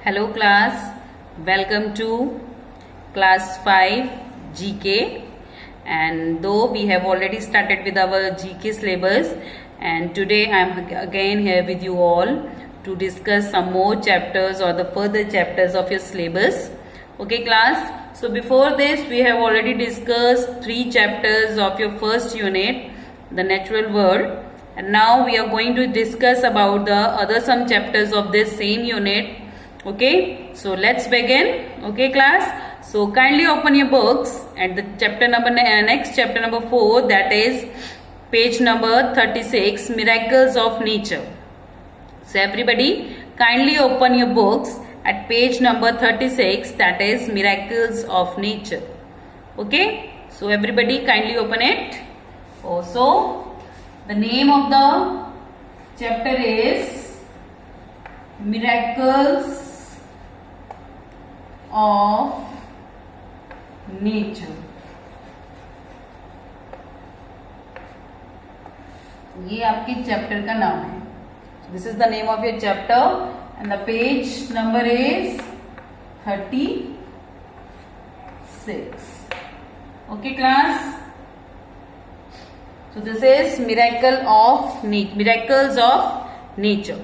Hello class, welcome to class 5 GK, and though we have already started with our GK syllabus, and today I am again here with you all to discuss some more chapters or the further chapters of your syllabus. Okay class, so before this we have already discussed 3 chapters of your first unit, the natural world, and now we are going to discuss about the other some chapters of this same unit. Okay, so let's begin. Okay class, so kindly open your books at the chapter number next chapter number 4, that is page number 36, miracles of nature. So everybody kindly open your books at page number 36, that is miracles of nature. Okay, so everybody kindly open it. Also, the name of the chapter is miracles of nature. ये आपके chapter का नाम है. This is the name of your chapter and the page number is 36. Okay class, so this is miracles of nature.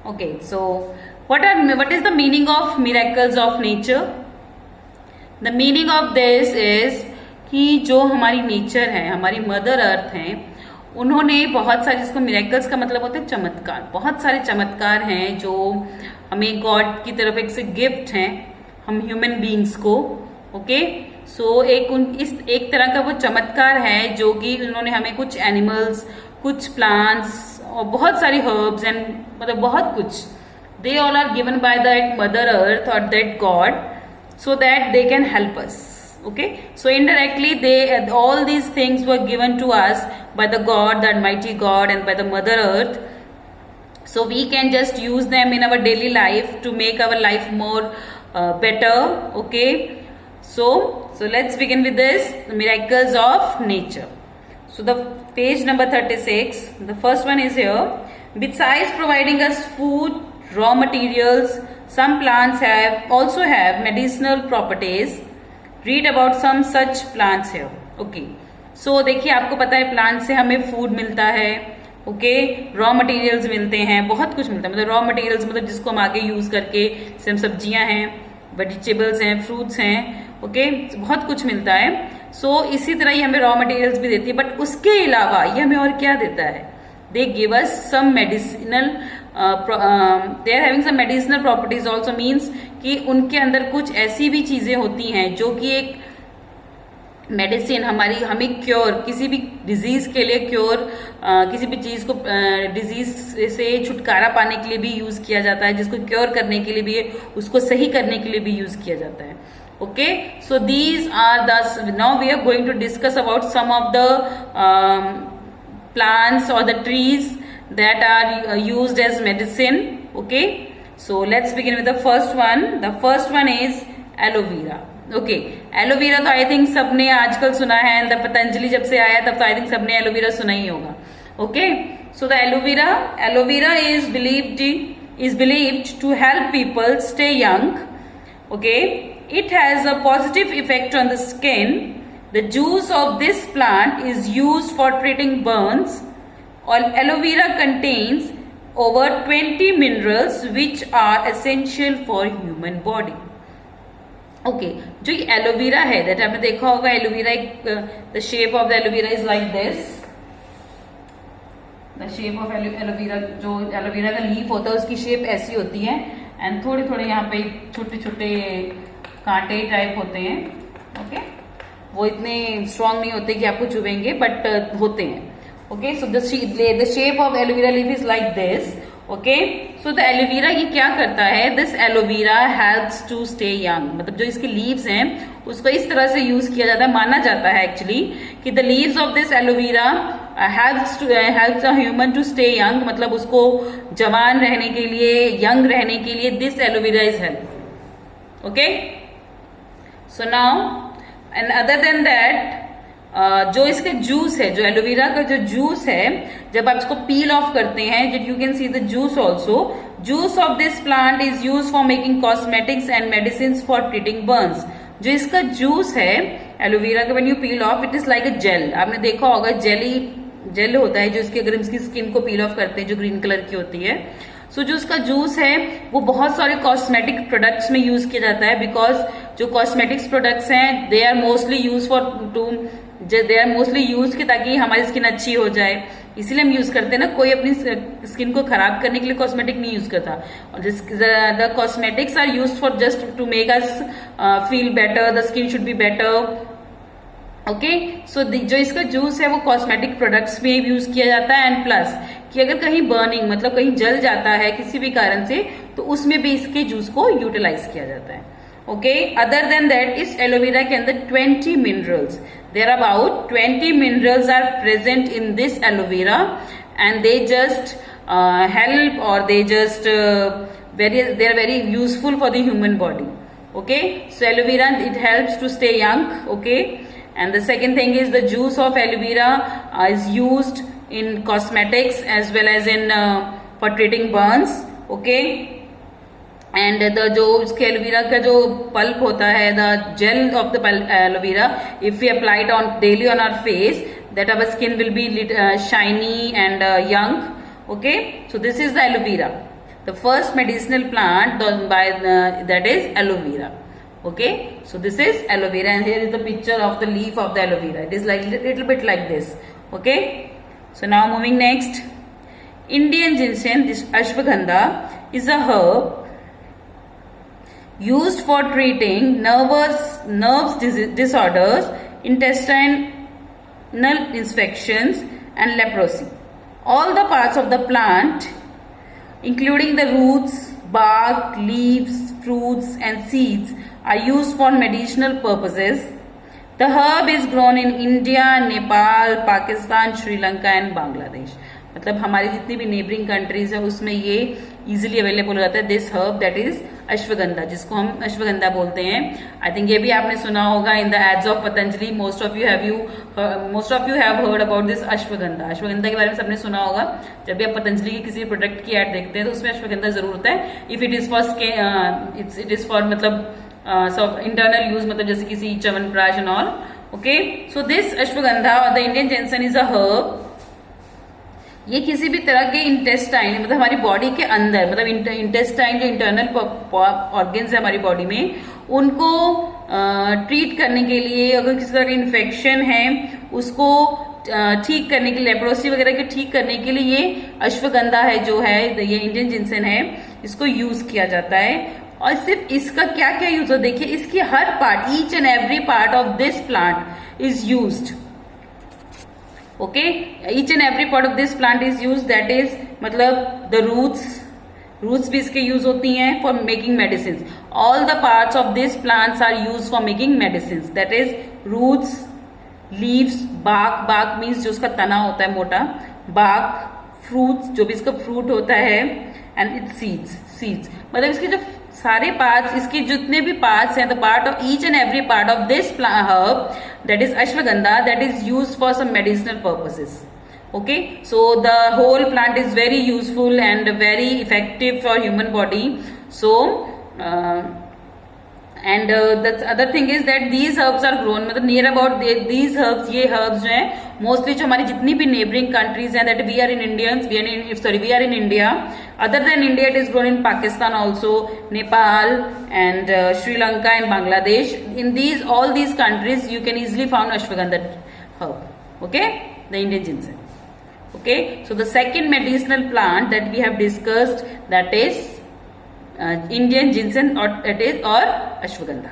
Okay, so what is the meaning of miracles of nature? The meaning of this is कि जो हमारी nature है, हमारी mother earth है, उन्होंने बहुत सारे, जिसको मिरेकल्स का मतलब होता है चमत्कार, बहुत सारे चमत्कार हैं जो हमें गॉड की तरफ एक से गिफ्ट हैं हम ह्यूमन बीइंग्स को. ओके, सो एक तरह का वो चमत्कार है जो कि उन्होंने हमें कुछ एनिमल्स, कुछ प्लांट्स और बहुत सारी हर्ब्स एंड मतलब बहुत कुछ, they all are given by that mother earth or that god so that they can help us. Okay, so indirectly all these things were given to us by the god, the almighty god, and by the mother earth, so we can just use them in our daily life to make our life more better. Okay, so let's begin with this, the miracles of nature. So the page number 36, the first one is here. Besides providing us food, raw materials, some plants also have medicinal properties. Read about some such plants here. Okay, so देखिए आपको पता है plant से हमें food मिलता है. Okay, raw materials मिलते हैं, बहुत कुछ मिलता है. मतलब रॉ मटेरियल्स मतलब जिसको हम आगे यूज करके, जैसे सब्जियां हैं, वेजिटेबल्स हैं, फ्रूट्स हैं. ओके, बहुत कुछ मिलता है. सो इसी तरह ही हमें रॉ मटेरियल्स भी देती है, बट उसके अलावा ये हमें और क्या देता है? They give us some medicinal, they are having some medicinal properties also, means कि उनके अंदर कुछ ऐसी भी चीजें होती हैं जो कि एक मेडिसिन हमें क्योर, किसी भी डिजीज के लिए क्योर, किसी भी चीज को डिजीज से छुटकारा पाने के लिए भी यूज किया जाता है, जिसको क्योर करने के लिए भी, उसको सही करने के लिए भी यूज किया जाता है. Okay, so these are now we are going to discuss about some of the plants or the trees that are used as medicine. Okay, so let's begin with the first one. The first one is aloe vera. Okay, aloe vera तो I think सबने आजकल सुना है, and Patanjali जब से आया तब तो आई थिंक सबने एलो वेरा सुना ही होगा. Okay, so the aloe vera is believed to help people stay young. Okay, it has a positive effect on the skin. The juice of this plant is used for treating burns. Aloe vera contains over 20 minerals which are essential for human body. Okay, जो ये aloe vera है, that आपने देखा होगा, aloe vera the shape of the aloe vera is like this. The shape of aloe vera, जो aloe vera का leaf होता है उसकी शेप ऐसी होती है, एंड थोड़े थोड़े यहाँ पे छोटे छोटे कांटे टाइप होते हैं. ओके, वो इतने स्ट्रांग नहीं होते कि आपको चुभेंगे, बट होते हैं. Okay, so the shape of aloe vera leaf is like this. Okay, so the aloe vera ये क्या करता है? This aloe vera helps to stay young. मतलब जो इसके लीव्स हैं उसको इस तरह से यूज किया जाता है, माना जाता है एक्चुअली कि the leaves of this aloe vera helps a human to stay young. मतलब उसको जवान रहने के लिए, यंग रहने के लिए this aloe vera is help. Okay, so now and other than that जो इसके जूस है, जो एलोवेरा का जो जूस है, जब आप इसको पील ऑफ करते हैं, you can see the juice also, juice of this plant is use for making cosmetics and medicine for treating burns. जो इसका जूस है एलोवेरा का, when you peel off it is like a gel. आपने देखा होगा jail होता है जो इसकी, अगर इसकी स्किन को पील ऑफ करते हैं जो ग्रीन कलर की होती है। सो जो उसका जूस है वो बहुत सारे कॉस्मेटिक प्रोडक्ट्स में यूज किया जाता है, बिकॉज जो कॉस्मेटिक्स प्रोडक्ट्स हैं दे आर मोस्टली यूज कि ताकि हमारी स्किन अच्छी हो जाए, इसीलिए हम यूज करते हैं ना। कोई अपनी स्किन को खराब करने के लिए कॉस्मेटिक नहीं यूज करता। The cosmetics are use for just to make us feel better, the skin should be better. Okay, so जो इसका जूस है वो कॉस्मेटिक प्रोडक्ट्स में यूज किया जाता है। एंड प्लस कि अगर कहीं बर्निंग मतलब कहीं जल जाता है किसी भी कारण से, तो उसमें भी इसके जूस को यूटिलाइज किया जाता है। Okay, other than that is aloe vera के अंदर 20 minerals, there about 20 minerals are present in this aloe vera and they just help और they are very useful for the human body. Okay, so aloe vera it helps to stay young. Okay, and the second thing is the juice of aloe vera is used in cosmetics as well as in for treating burns. Okay, and the जो इसके aloe vera का जो pulp होता है, the gel of the aloe vera, if we apply it on daily on our face, that our skin will be shiny and young. Okay, so this is the aloe vera, the first medicinal plant done by that is aloe vera. Okay, so this is aloe vera and here is the picture of the leaf of the aloe vera. It is like little bit like this. Okay, so now moving next, Indian ginseng, this ashwagandha is a herb used for treating nerves disorders, intestinal infections and leprosy. All the parts of the plant including the roots, bark, leaves, fruits and seeds are used for medicinal purposes. The herb is grown in India, Nepal, Pakistan, Sri Lanka and Bangladesh. मतलब हमारी जितनी भी neighbouring countries है उसमें ये easily available हो जाता है। This herb that is ashwagandha, जिसको हम अश्वगंधा बोलते हैं। आई थिंक ये भी आपने सुना होगा in the ads of Patanjali. Most of you have heard about this ashwagandha. Ashwagandha के बारे में सबने सुना होगा। जब भी आप पतंजलि के किसी प्रोडक्ट की एड देखते हैं तो उसमें अश्वगंधा जरूर होता है। If it is for it is for मतलब इंटरनल यूज, मतलब जैसे किसी chyawanprash and all. Okay, so this ashwagandha और the Indian ginseng is a herb. ये किसी भी तरह के इंटेस्टाइन मतलब हमारी बॉडी के अंदर, मतलब इंटेस्टाइन जो इंटरनल ऑर्गन्स है हमारी बॉडी में, उनको ट्रीट करने के लिए, अगर किसी तरह का इन्फेक्शन है उसको ठीक करने के लिए, लेप्रोसी वगैरह के ठीक करने के लिए ये अश्वगंधा है जो है, ये इंडियन जिंसन है, इसको यूज किया जाता है। और सिर्फ इसका क्या क्या यूज हो, देखिए इसकी हर part, each and every part of this plant is used. Okay, each and every part of this plant is use, that is मतलब द रूट्स भी इसके यूज होती हैं for making medicine. All the parts of this plants are use for making medicine, that is roots, leaves, bark means जो उसका तना होता है मोटा, बाक, फ्रूट्स जो भी इसका फ्रूट होता है, एंड इट्स सीड्स मतलब इसके जो सारे पार्ट्स, इसके जितने भी पार्ट्स हैं, the part of each and every part of this herb that is ashwagandha, that is use for some medicinal purposes. Okay, so the whole plant is very useful and very effective for human body. So and the other thing is that these herbs are grown, मतलब near about these herbs, ये herbs जो हैं mostly जो हमारी जितनी भी neighboring countries हैं, that we are in India, other than India it is grown in Pakistan also, Nepal and Sri Lanka and Bangladesh. In all these countries you can easily find ashwagandha herb. Okay, the Indian ginseng. Okay, so the second medicinal plant that we have discussed, that is Indian ginseng or ashwagandha.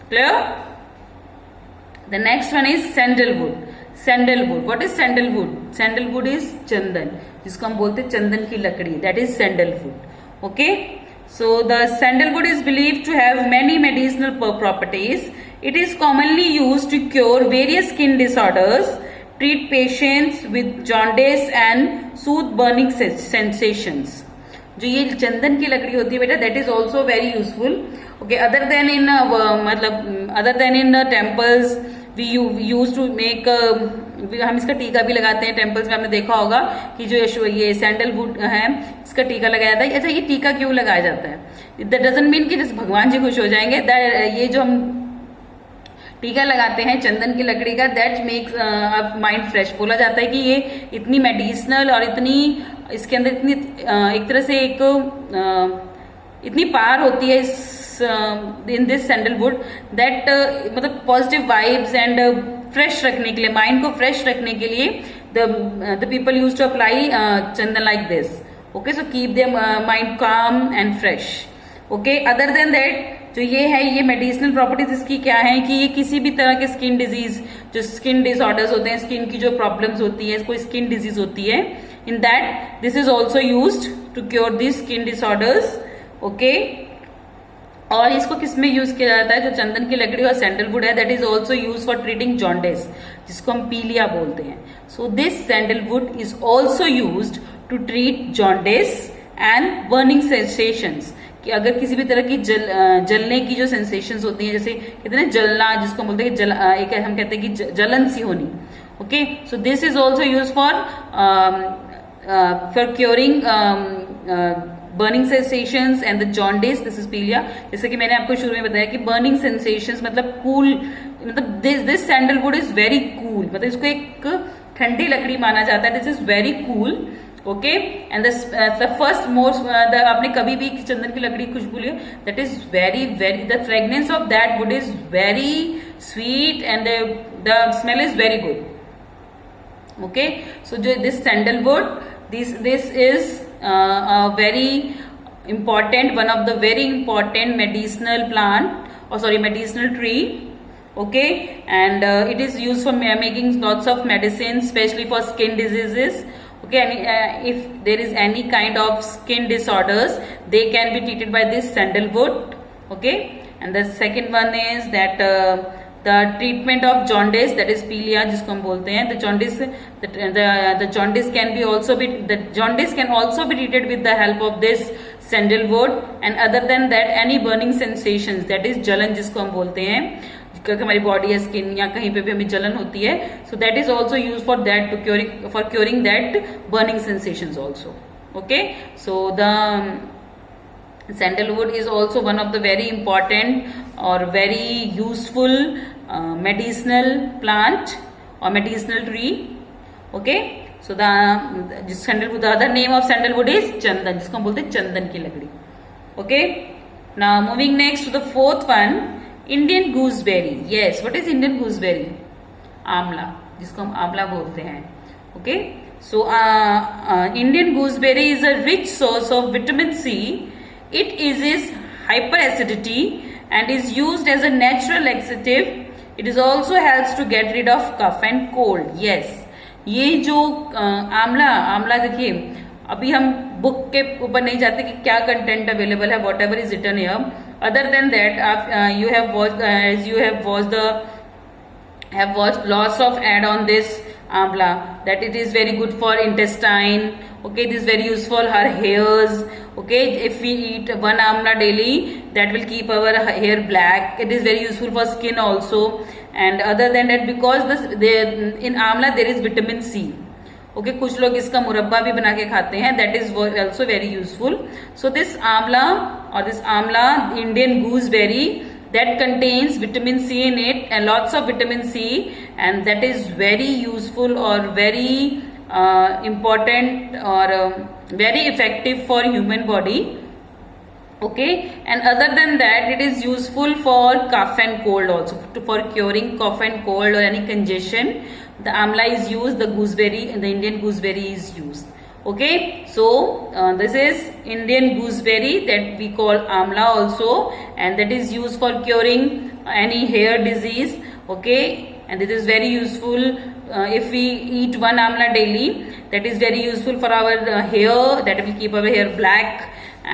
Clear? The next one is sandalwood. What is sandalwood? Sandalwood is chandan, जिसको हम बोलते हैं चंदन की लकड़ी, that is sandalwood. Okay, so the sandalwood is believed to have many medicinal properties. It is commonly used to cure various skin disorders, treat patients with jaundice and soothe burning sensations. जो ये चंदन की लकड़ी होती है बेटा, that is also very useful. Okay, other than in temples we use to make, हम इसका टीका भी लगाते हैं टेम्पल्स में, आपने देखा होगा कि जो ये सैंडलवुड है इसका टीका लगाया जाता है। अच्छा, ये टीका क्यों लगाया जाता है? दैट डजंट मीन कि जैसे भगवान जी खुश हो जाएंगे। ये जो हम टीका लगाते हैं चंदन की लकड़ी का, दैट मेक्स माइंड फ्रेश। बोला जाता है कि ये इतनी मेडिसिनल और इतनी इसके अंदर इतनी एक तरह से इतनी पावर होती है इन दिस सैंडलवुड दैट मतलब पॉजिटिव वाइब्स एंड फ्रेश रखने के लिए, माइंड को फ्रेश रखने के लिए the people use to apply chandan like this. Okay, so keep their mind calm and fresh. Okay, other than that जो ये है, ये मेडिसिनल प्रॉपर्टीज इसकी क्या है कि ये किसी भी तरह के स्किन डिजीज, जो स्किन डिसऑर्डर्स होते हैं, स्किन की जो प्रॉब्लम्स होती है, कोई स्किन डिजीज होती है, in that this is also used to cure this skin disorders. Okay, और इसको किसमें यूज किया जाता है? जो चंदन की लकड़ी और सैंडलवुड है, that is also use for treating jaundice, जिसको हम पीलिया बोलते हैं। So this sandalwood is also used to treat jaundice and burning sensations, कि अगर किसी भी तरह की जलने की जो सेंसेशंस होती हैं, जैसे कहते हैं जलना, जिसको बोलते हैं एक हम कहते हैं कि जलन सी होनी। Okay, so this is also use for curing burning sensations and the jaundice, this is piliya. जैसे कि मैंने आपको शुरू में बताया कि बर्निंग सेंसेशंस मतलब कूल, मतलब this sandalwood is very cool, मतलब इसको एक ठंडी लकड़ी माना जाता है। This is very cool. Okay, and the first most, आपने कभी भी चंदन की लकड़ी खुशबू ली, that is very very, the fragrance of that wood is very sweet and the smell is very good. Okay, so जो this sandalwood, this is a very important, one of the very important medicinal plant, or sorry, medicinal tree. Okay, and it is used for making lots of medicines, especially for skin diseases. Okay, and if there is any kind of skin disorders, they can be treated by this sandalwood. Okay, and the second one is that the treatment of jaundice, that is पीलिया जिसको हम बोलते हैं, the jaundice can be also be, the jaundice can also be treated with the help of this sandalwood. And other than that, any burning sensations, that is जलन जिसको हम बोलते हैं, हमारी बॉडी या स्किन या कहीं पे भी हमें जलन होती है, so that is also used for that, to curing that burning sensations also. Okay, so the sandalwood is also one of the very important or very useful medicinal plant or medicinal tree. Okay, so the sandalwood, the other name of sandalwood is chandan, जिसको हम बोलते हैं चंदन की लकड़ी. Okay, now moving next to the fourth one, Indian gooseberry. Yes, what is Indian gooseberry? आंवला, जिसको हम आंवला बोलते हैं. Okay, so Indian gooseberry is a rich source of vitamin C. It is hyperacidity and is used as a natural laxative. It is also helps to get rid of cough and cold. Yes, ये जो आंवला देखिए, अभी हम book के ऊपर नहीं जाते कि क्या कंटेंट अवेलेबल है, whatever is written here. Other than that, आप you have watched lots of ad on this amla, that it is very good for intestine. Okay, it is very useful for our hairs. Okay, if we eat one amla daily, that will keep our hair black. It is very useful for skin also. And other than that, because in amla there is vitamin C. Okay, कुछ लोग इसका मुरब्बा भी बना के खाते हैं, that is also very useful. So this amla or this amla, Indian gooseberry, that contains vitamin C in it, and lots of vitamin C, and that is very useful or very important or very effective for human body. Okay, and other than that, it is useful for cough and cold also, for curing cough and cold or any congestion. The amla is used, the gooseberry, the Indian gooseberry is used. Okay, so this is Indian gooseberry that we call amla also, and that is used for curing any hair disease. Okay, and it is very useful if we eat one amla daily. That is very useful for our hair, that will keep our hair black,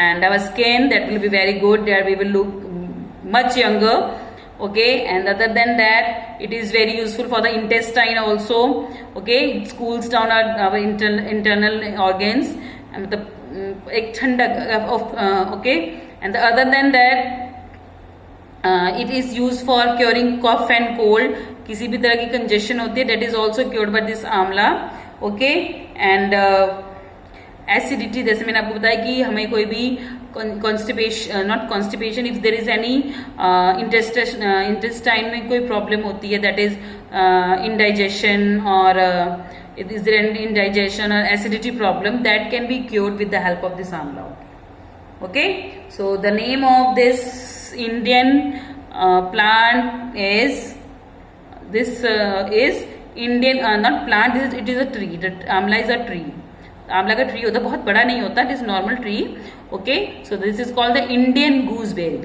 and our skin, that will be very good, that we will look much younger. Okay, and other than that, it is very useful for the intestine also. Okay, it cools down our internal organs, and the ek ठंडक of okay, and other than that, it is used for curing cough and cold, किसी भी तरह की congestion होती है, that is also cured by this आंवला. Okay, and acidity, जैसे मैंने आपको बताया कि हमें कोई भी constipation, not constipation, if there is any intestine में कोई प्रॉब्लम होती है, दैट इज इंडाइजेशन और is there any indigestion or acidity problem, that can be cured with the help of this amla. Okay, so the name of this Indian plant is Indian, not plant, it is a tree. The amla is a tree. आंवला का tree होता है, बहुत बड़ा नहीं होता, it is normal tree. Okay, so this is called the Indian gooseberry.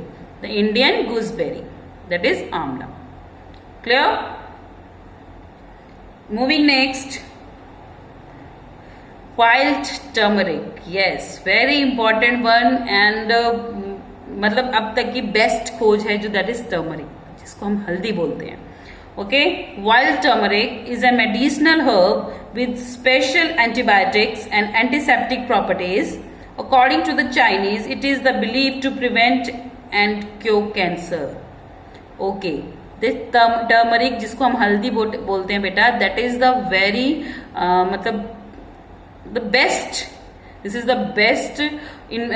The Indian gooseberry, that is amla. Clear? Moving next, wild turmeric. Yes, very important one, and मतलब अब तक की बेस्ट खोज है जो, दैट इज टर्मरिक, जिसको हम हल्दी बोलते हैं. Okay, wild turmeric is a medicinal herb with special antibiotics and antiseptic properties. According to the Chinese, it is the belief to prevent and cure cancer. Okay, this turmeric जिसको हम हल्दी बोलते हैं बेटा, that is the very मतलब the best. This is the best in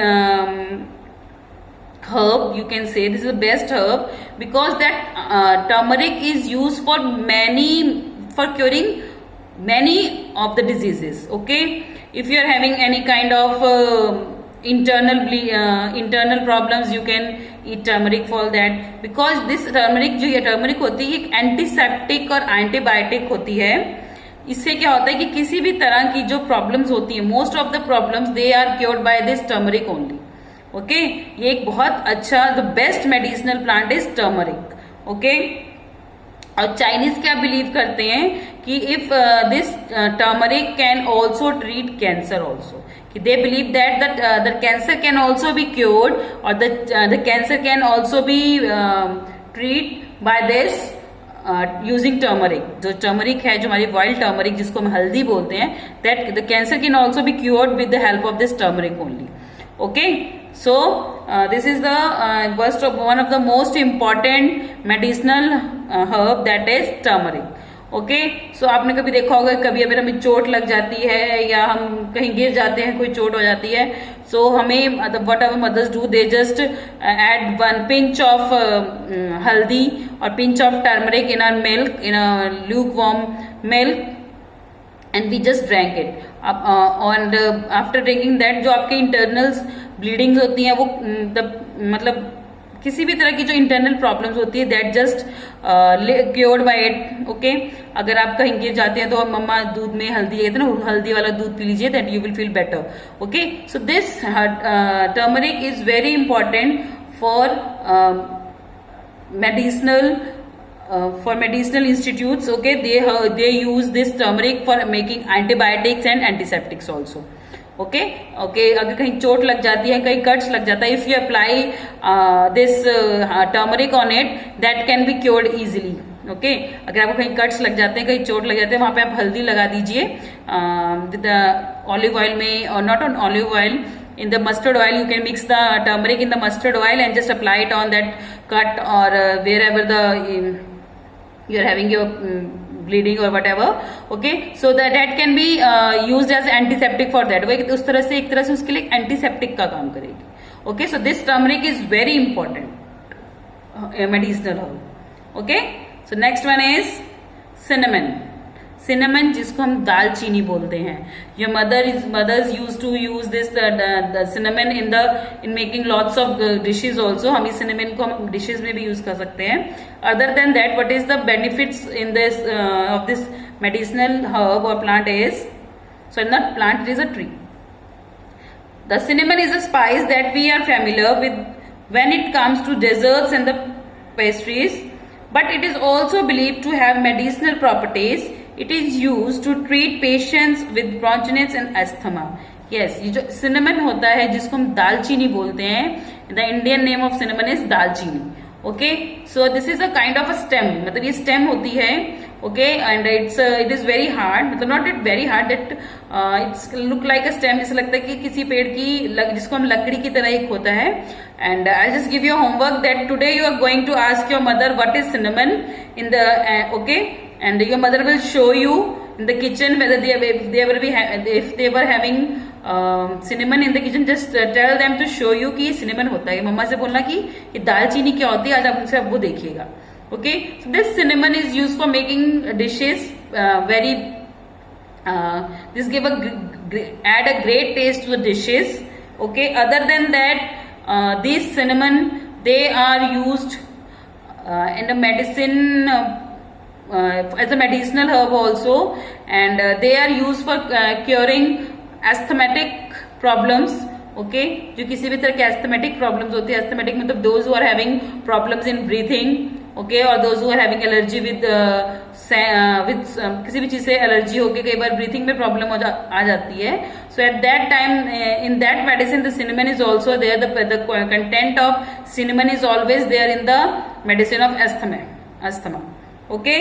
herb, you can say this is the best herb, because that turmeric is used for curing many of the diseases. Okay, if you are having any kind of internal problems, you can eat turmeric for that, because this turmeric, जो ये turmeric होती है, एक antiseptic और antibiotic होती है. इससे क्या होता है कि किसी भी तरह की जो प्रॉब्लम्स होती है, most of the problems they are cured by this turmeric only. Okay, ये एक बहुत अच्छा, the best medicinal plant is turmeric. Okay, और चाइनीज क्या बिलीव करते हैं कि if this turmeric can also treat cancer also, कि they believe that the cancer can also be cured, और the cancer can also be treat by this using turmeric. जो turmeric है, जो हमारी वाइल्ड टर्मरिक जिसको हम हल्दी बोलते हैं, that the cancer can also be cured with the help of this turmeric only. Okay, so this is the one of the most important medicinal herb, that is turmeric. Okay, so आपने कभी देखा होगा, कभी अगर हमें चोट लग जाती है या हम कहीं गिर जाते हैं, कोई चोट हो जाती है, सो हमें whatever mothers do, they just add 1 pinch of haldi और pinch of turmeric in a milk, in a lukewarm milk, and we just drank it. And after drinking that, जो आपके इंटरनल ब्लीडिंग होती हैं, वो मतलब किसी भी तरह की जो इंटरनल प्रॉब्लम्स होती है, that just cured by it. Okay, अगर आप कहीं गिर जाते हैं तो मम्मा दूध में हल्दी कहते हैं ना, हल्दी वाला दूध पी लीजिए, that you will feel better. Okay, so this turmeric is very important for medicinal institutes. Okay, they use this turmeric for making antibiotics and antiseptics also. Okay, अगर कहीं चोट लग जाती है, कहीं कट्स लग जाता है, if you apply this turmeric on it, that can be cured easily. Okay, अगर आपको कहीं कट्स लग जाते हैं, कहीं चोट लग जाते हैं, वहां पे आप हल्दी लगा दीजिए विद ऑलिव ऑयल में, और not on olive oil, in the mustard oil. You can mix the turmeric in the mustard oil and just apply it on that cut, or wherever the you are having your bleeding or whatever. Okay, so that can be used as antiseptic for that. उस तरह से, एक तरह से उसके लिए antiseptic का काम करेगी. Okay, so this turmeric is very important medicinal herb. Okay, so next one is cinnamon. Cinnamon, जिसको हम दालचीनी बोलते हैं. Your mothers use to use this cinnamon in making lots of dishes also. हम इस सिनेमन को हम डिशेज में भी यूज कर सकते हैं. Other than that, what is the benefits in this of this medicinal herb और plant is, so not plant, it is a tree. The cinnamon is a spice that we are familiar with when it comes to desserts and the pastries, but it is also believed to have medicinal properties. It is used to treat patients with bronchitis and asthma. Yes, ये जो cinnamon होता है, जिसको हम दालचीनी बोलते हैं, the Indian name of cinnamon is dalchini. Okay, so this is a kind of a stem, मतलब ये स्टेम होती है, okay, and it is very hard, मतलब not it very hard, that it's look like a stem, जैसे लगता है कि किसी पेड़ की जिसको हम लकड़ी की तरह एक होता है. And I just give you homework that today you are going to ask your mother what is cinnamon in the, okay, and your mother will show you in the kitchen whether if they were having cinnamon in the kitchen. Just tell them to show you कि ये cinnamon होता है. मम्मा से बोलना कि ये दालचीनी क्या होती है, आज आप उनसे वो देखिएगा. Okay, so this cinnamon is used for making dishes very this give add a great taste to the dishes. Okay, other than that this cinnamon they are used in the medicine as a medicinal herb also, and they are used for curing asthmatic problems. Okay, जो किसी भी तरह के asthmatic problems होती है, asthmatic मतलब those who are having problems in breathing, okay, or those who are having allergy with किसी भी चीज से एलर्जी होके कई बार ब्रीथिंग में प्रॉब्लम आ जाती है. So at that time in that medicine the cinnamon is also there, the content of cinnamon is always there in the medicine of asthma. Okay,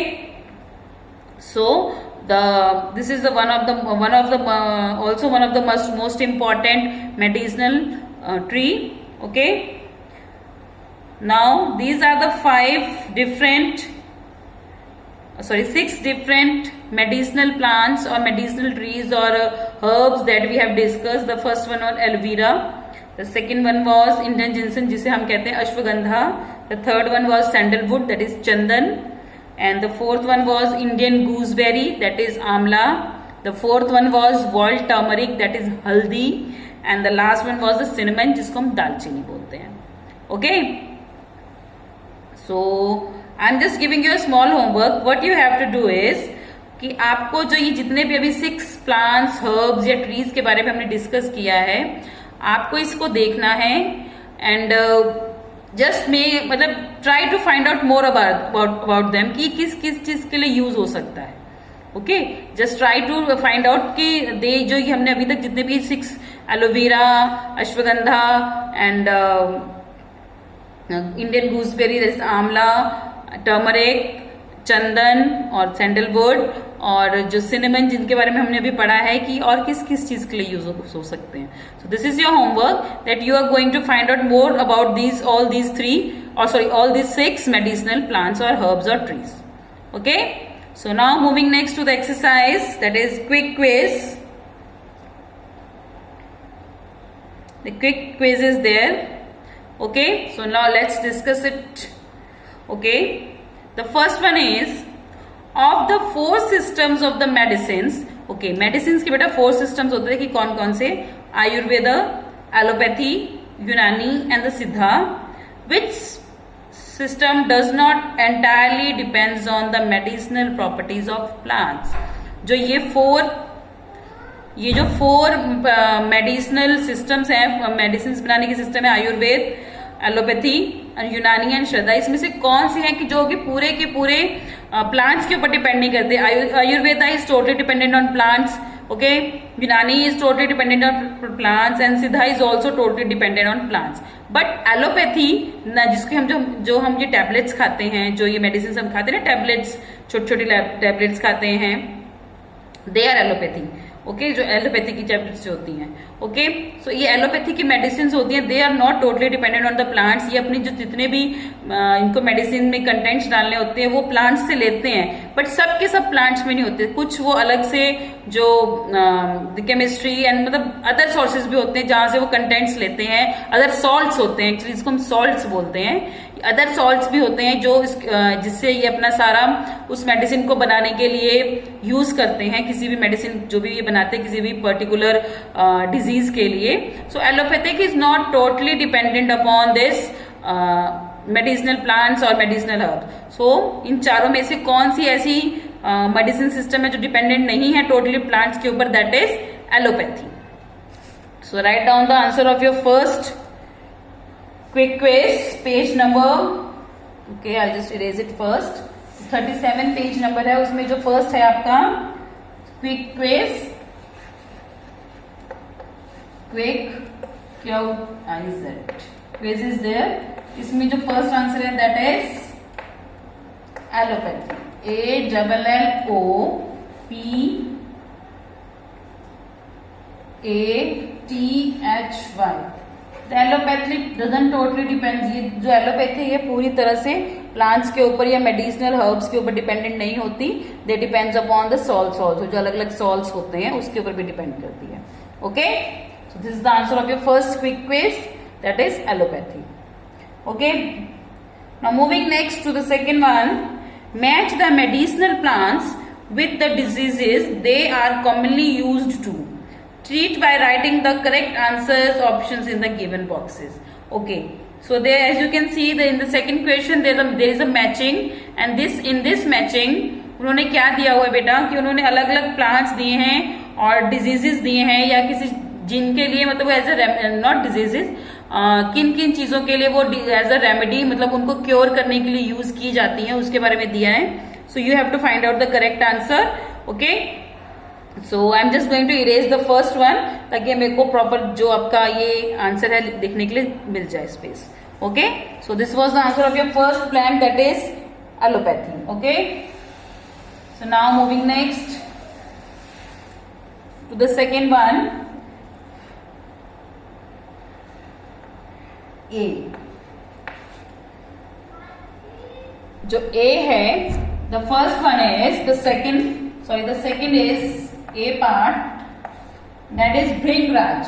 so this is the one of the also one of the most important medicinal tree. Okay, now these are the 6 different medicinal plants or medicinal trees or herbs that we have discussed. The first one was aloe vera, the second one was Indian ginseng जिसे हम कहते हैं ashwagandha, the third one was sandalwood, that is chandan, and the fourth one was Indian gooseberry, that is amla, the fourth one was wild turmeric, that is haldi, and the last one was the cinnamon जिसको हम दालचीनी बोलते हैं. Okay, so I'm just giving you a small homework. What you have to do is कि आपको जो ये जितने भी अभी 6 प्लांट्स, हर्ब्स या ट्रीज के बारे में हमने डिस्कस किया है, आपको इसको देखना है एंड जस्ट में मतलब try to find out more about them कि किस किस चीज के लिए यूज हो सकता है. Okay, just try to find out कि दे जो ये हमने अभी तक जितने भी 6 aloe vera, ashwagandha and Indian gooseberry, आंवला, टर्मरिक, चंदन और सैंडलवुड और जो सिनेमन जिनके बारे में हमने अभी पढ़ा है कि और किस किस चीज के लिए यूज हो सकते हैं. So this is your homework that you are going to find out more about all these 6 medicinal plants और हर्ब्स और trees. Okay, so now moving next to the exercise that is quick quiz. The quick quiz is there. Okay, so now let's discuss it. Okay, the first one is of the 4 systems of the medicines. Okay, medicines के बेटा 4 systems होते हैं कि कौन कौन से, Ayurveda, allopathy, यूनानी and the सिद्धा. Which system does not entirely depends on the medicinal properties of plants? जो ये जो 4 मेडिसिनल सिस्टम्स हैं, मेडिसिन बनाने के सिस्टम है, आयुर्वेद, एलोपैथी, यूनानी एंड श्रद्धा, इसमें से कौन सी है कि जो कि पूरे के पूरे प्लांट्स के ऊपर डिपेंड नहीं करते. Ayurveda is totally dependent on plants. Okay, Unani is totally dependent on plants and Siddha is also totally dependent on plants. But allopathy ना, जिसके हम जो हम ये टैबलेट्स खाते हैं, जो ये मेडिसिन हम खाते हैं ना, टैबलेट्स, छोटी छोटी टैबलेट्स खाते हैं, दे आर एलोपैथी. ओके, जो एलोपैथी की टैबलेट्स जो होती हैं. ओके, सो ये एलोपैथी की मेडिसिन होती हैं, they are not totally dependent on the plants. ये अपनी जो जितने भी इनको मेडिसिन में कंटेंट्स डालने होते हैं वो प्लांट्स से लेते हैं, बट सब के सब प्लांट्स में नहीं होते. कुछ वो अलग से जो केमिस्ट्री एंड मतलब अदर सोर्सेज भी होते हैं जहां से वो कंटेंट्स लेते हैं. अदर सॉल्ट्स होते हैं, एक्चुअली इसको हम सॉल्ट्स बोलते हैं. अदर सॉल्ट्स भी होते हैं जो जिससे ये अपना सारा उस मेडिसिन को बनाने के लिए यूज करते हैं, किसी भी मेडिसिन जो भी ये बनाते हैं किसी भी पर्टिकुलर डिजीज के लिए. So allopathic is not totally dependent upon this medicinal plants और मेडिसिनल हर्ब. सो इन चारों में से कौन सी ऐसी मेडिसिन सिस्टम है जो डिपेंडेंट नहीं है टोटली प्लांट्स के ऊपर, that is allopathy. So write down the answer of your first quick quiz, page number, okay, I'll just erase it first. 37 page number है, उसमें जो फर्स्ट है आपका क्विक क्विज. क्विक क्या is that quiz is there. इसमें जो first answer है that is allopathy, ALLOPATHY। Allopathy doesn't totally depend, ये जो एलोपैथी है पूरी तरह से प्लांट्स के ऊपर या मेडिसिनल हर्ब्स के ऊपर डिपेंडेंट नहीं होती। They depends upon the salts also, जो अलग अलग सॉल्ट्स होते हैं उसके ऊपर भी डिपेंड करती है। Okay, so this is the answer of your first quick quiz, that is allopathy. Okay, now moving next to the second one, match the medicinal plants with the diseases they are commonly used to treat by writing the correct answers options in the given boxes. Okay, so there as you can see in the second question there is a matching, and in this matching उन्होंने क्या दिया हुआ है बेटा कि उन्होंने अलग अलग प्लांट्स दिए हैं और डिजीजेस दिए हैं, या किसी जिनके लिए मतलब एज ए नॉट डिजीजेस, किन किन चीजों के लिए वो एज अ रेमेडी मतलब उनको क्योर करने के लिए यूज की जाती है उसके बारे में दिया है। So you have to find out the correct answer. Okay, so I'm just going to erase the first one ताकि मेरे को proper जो आपका ये आंसर है देखने के लिए मिल जाए space. Okay, so this was the answer of your first blank, that is allopathy. Okay, so now moving next to the second one, A। जो A है, the first one is the second is A part, that is Bhringraj।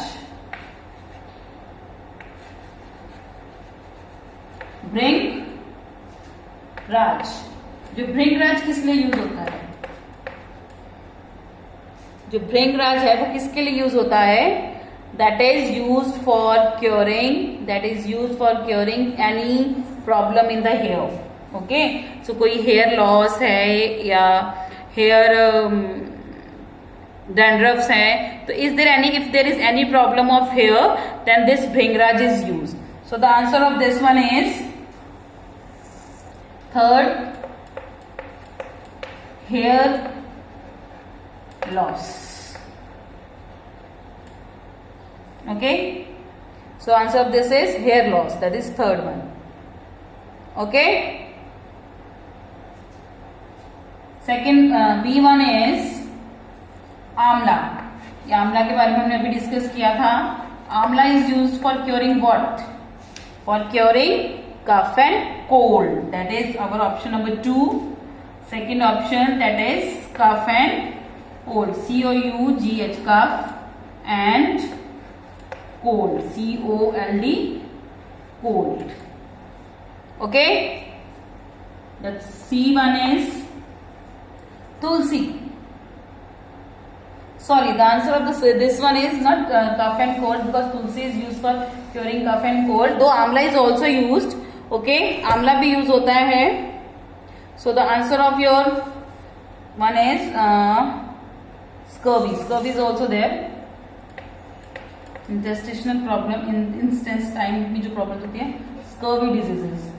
जो भृंगराज किस लिए use होता है, जो भृंगराज है वो किसके लिए यूज होता है, that is used for curing any problem in the hair। Okay, so कोई हेयर लॉस है या हेयर डैंड्रफ्स है, तो if there is any problem of hair then this bhringraj is use. So the answer of this one is third, hair loss. Okay, so answer of this is hair loss, that is third one. Okay, second B1 is amla. ये आंवला के बारे में हमने अभी discuss किया था। Amla is used for curing what, for curing cough and cold, that is our option number 2। Second option that is cough and cold, COUGH, cough and cold, COLD, cold. Okay, that C1 is Tulsi। Sorry, the answer of this one is not cough and cold, because Tulsi is used for curing cough and cold. Though Amla is also used, okay, Amla भी use होता है। So the answer of your one is scurvy। Scurvy is also there। Intestinal problem, intestine में जो problem होती है, scurvy diseases।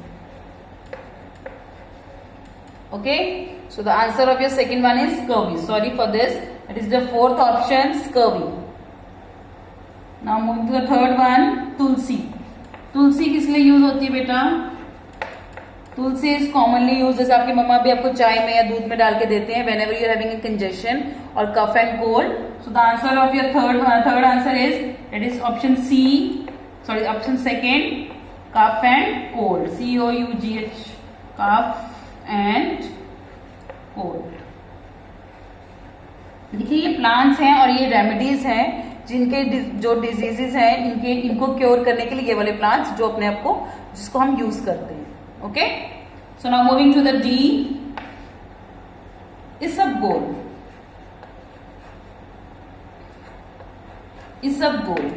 Okay, so the answer of your second one is scurvy। Sorry for this, it is the fourth option, scurvy। Now moving to the third one, तुलसी। तुलसी किस लिए use होती है बेटा, तुलसी is commonly use, जैसे आपकी मम्मा भी आपको चाय में या दूध में डाल के देते हैं whenever you are having a congestion or cough and cold। So the answer of your third answer is, that is option C, sorry option second, cough and cold, COUGH, cough and cold. देखिए ये plants हैं और ये remedies हैं जिनके जो diseases हैं इनको क्योर करने के लिए ये वाले प्लांट्स जो अपने आप को जिसको हम यूज करते हैं। Okay, so now moving to the D, isabgol.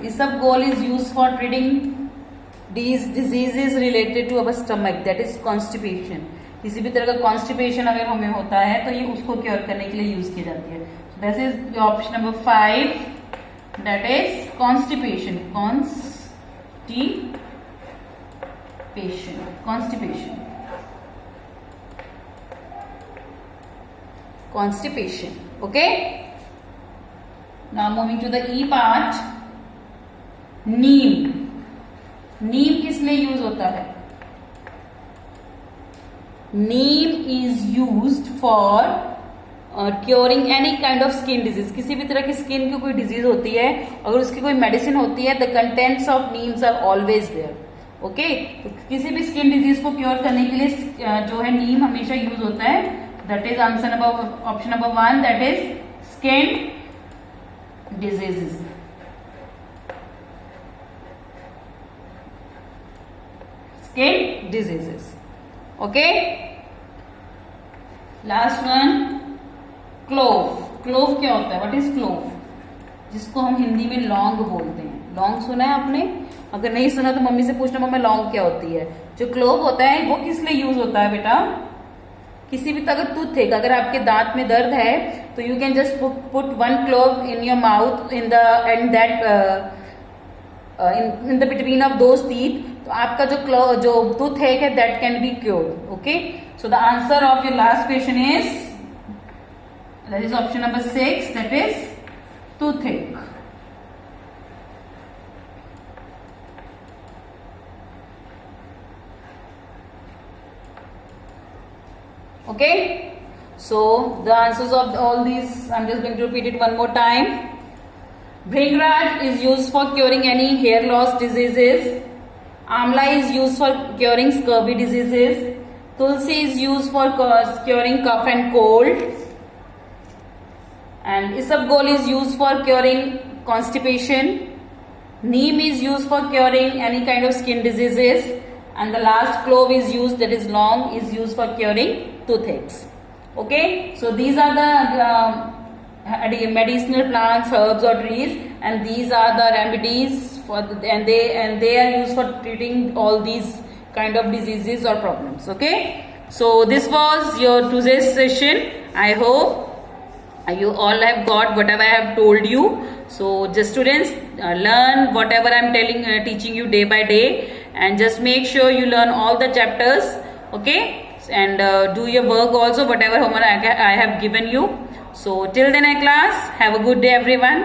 Isabgol is use for treating diseases related to our stomach, that is constipation। किसी भी तरह का कॉन्स्टिपेशन अगर हमें होता है तो ये उसको क्योर करने के लिए यूज की जाती है। This is option number 5, that is constipation. Okay, now moving to the E part, neem. नीम किस लिए यूज होता है, neem is used for curing any kind of skin disease, किसी भी तरह की स्किन की कोई डिजीज होती है, अगर उसकी कोई मेडिसिन होती है, the contents of neems are always there. Okay, तो किसी भी स्किन डिजीज को क्योर करने के लिए जो है नीम हमेशा यूज होता है। That is answer number option number 1, that is skin diseases. Skin diseases. Okay, last one, clove. Clove क्या होता है? What is clove? जिसको हम हिंदी में लौंग बोलते हैं। लौंग सुना है आपने? अगर नहीं सुना तो मम्मी से पूछना, मम्मी लौंग क्या होती है। जो क्लोव होता है वो किस लिए यूज होता है बेटा? किसी भी अगर टूथ, अगर आपके दांत में दर्द है तो you can just put 1 clove in your mouth in the end that in the between of those teeth, तो आपका जो टूथ है that can be cured. Okay, so the answer of your last question is, that is option number 6, that is toothache. Okay, so the answers of all these I'm just going to repeat it one more time. Bhringraj is used for curing any hair loss diseases. Amla is used for curing scurvy diseases. Tulsi is used for curing cough and cold. And isabgol is used for curing constipation. Neem is used for curing any kind of skin diseases, and the last clove is used, that is long, is used for curing toothaches. Okay, so these are the medicinal plants, herbs or trees, and these are the remedies for and they are used for treating all these kind of diseases or problems. Okay, so this was your today's session. I hope you all have got whatever I have told you. So just students, learn whatever I'm teaching you day by day, and just make sure you learn all the chapters. Okay, and do your work also, whatever homework I have given you. So till then, class, have a good day everyone.